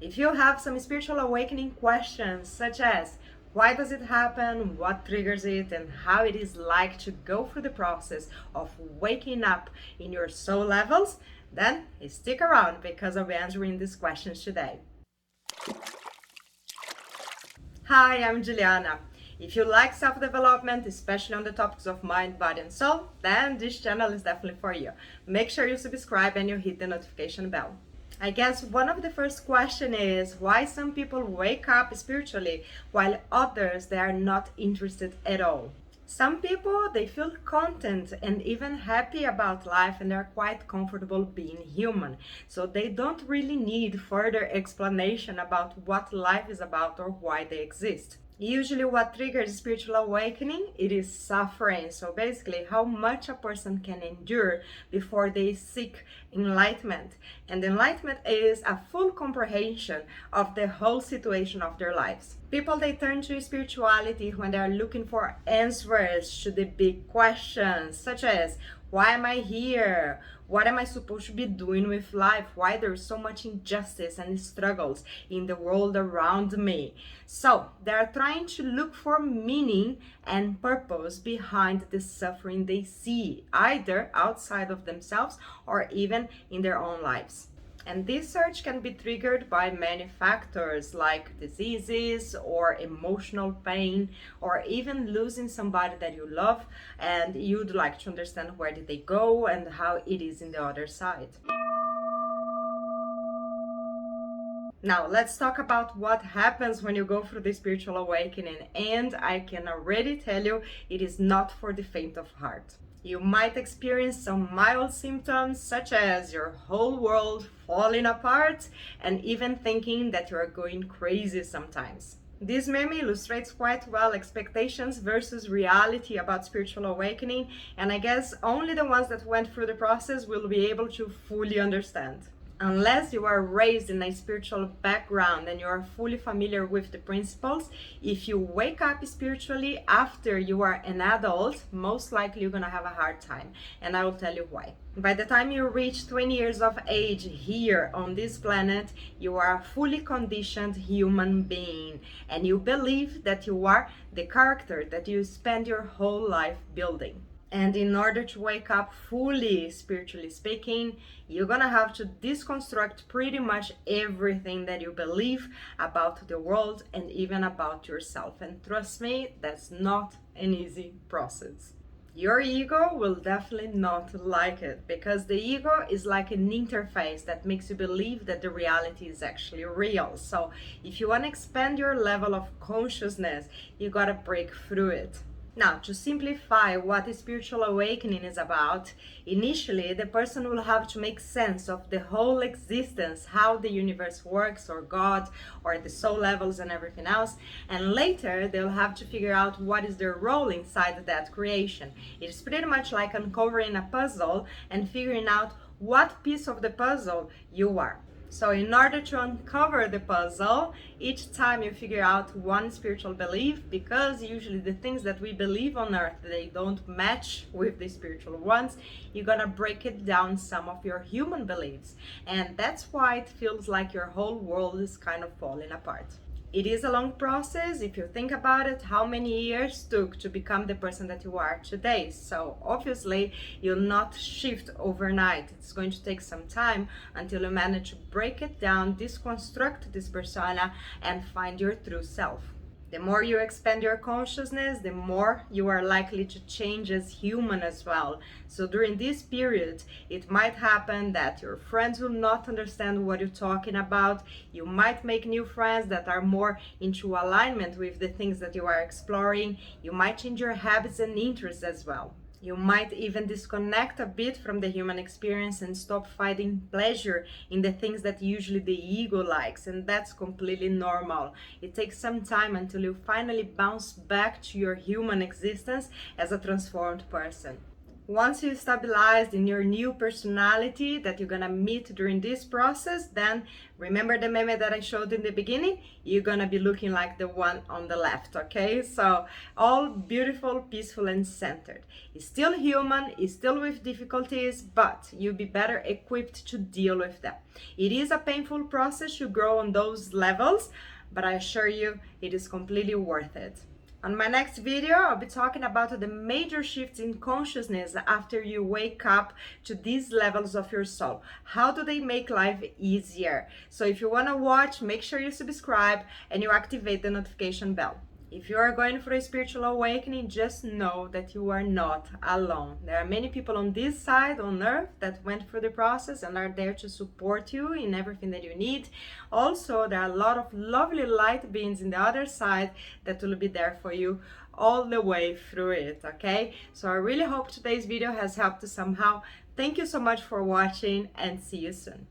If you have some spiritual awakening questions, such as why does it happen, what triggers it, and how it is like to go through the process of waking up in your soul levels, then stick around because I'll be answering these questions today. Hi, I'm Juliana. If you like self-development, especially on the topics of mind, body, and soul, then this channel is definitely for you. Make sure you subscribe and you hit the notification bell. I guess one of the first question is why some people wake up spiritually while others they are not interested at all. Some people they feel content and even happy about life and they're quite comfortable being human. So they don't really need further explanation about what life is about or why they exist. Usually what triggers spiritual awakening, it is suffering. So basically how much a person can endure before they seek enlightenment. And enlightenment is a full comprehension of the whole situation of their lives. People they turn to spirituality when they are looking for answers to the big questions such as why am I here? What am I supposed to be doing with life? Why there's so much injustice and struggles in the world around me? So they are trying to look for meaning and purpose behind the suffering they see, either outside of themselves or even in their own lives. And this search can be triggered by many factors like diseases or emotional pain or even losing somebody that you love and you'd like to understand where did they go and how it is in the other side. Now, let's talk about what happens when you go through the spiritual awakening. And I can already tell you, it is not for the faint of heart. You might experience some mild symptoms such as your whole world falling apart and even thinking that you are going crazy sometimes. This meme illustrates quite well expectations versus reality about spiritual awakening, and I guess only the ones that went through the process will be able to fully understand. Unless you are raised in a spiritual background and you are fully familiar with the principles, if you wake up spiritually after you are an adult, most likely you're gonna have a hard time. And I will tell you why. By the time you reach 20 years of age here on this planet, you are a fully conditioned human being and you believe that you are the character that you spend your whole life building. And in order to wake up fully, spiritually speaking, you're gonna have to deconstruct pretty much everything that you believe about the world and even about yourself. And trust me, that's not an easy process. Your ego will definitely not like it because the ego is like an interface that makes you believe that the reality is actually real. So if you want to expand your level of consciousness, you gotta break through it. Now, to simplify what spiritual awakening is about, initially the person will have to make sense of the whole existence, how the universe works, or God, or the soul levels and everything else, and later they'll have to figure out what is their role inside that creation. It's pretty much like uncovering a puzzle and figuring out what piece of the puzzle you are. So in order to uncover the puzzle, each time you figure out one spiritual belief, because usually the things that we believe on earth, they don't match with the spiritual ones, you're gonna break it down some of your human beliefs. And that's why it feels like your whole world is kind of falling apart. It is a long process. If you think about it, how many years took to become the person that you are today? So obviously you'll not shift overnight. It's going to take some time until you manage to break it down, deconstruct this persona and find your true self. The more you expand your consciousness, the more you are likely to change as human as well. So during this period, it might happen that your friends will not understand what you're talking about. You might make new friends that are more into alignment with the things that you are exploring. You might change your habits and interests as well. You might even disconnect a bit from the human experience and stop finding pleasure in the things that usually the ego likes, and that's completely normal. It takes some time until you finally bounce back to your human existence as a transformed person. Once you stabilized in your new personality that you're gonna meet during this process, then remember the meme that I showed in the beginning? You're gonna be looking like the one on the left, okay? So all beautiful, peaceful, and centered. It's still human, it's still with difficulties, but you'll be better equipped to deal with them. It is a painful process to grow on those levels, but I assure you it is completely worth it. On my next video, I'll be talking about the major shifts in consciousness after you wake up to these levels of your soul. How do they make life easier? So if you want to watch, make sure you subscribe and you activate the notification bell. If you are going for a spiritual awakening, just know that you are not alone. There are many people on this side on earth that went through the process and are there to support you in everything that you need. Also, there are a lot of lovely light beings in the other side that will be there for you all the way through it, okay? So I really hope today's video has helped you somehow. Thank you so much for watching and see you soon.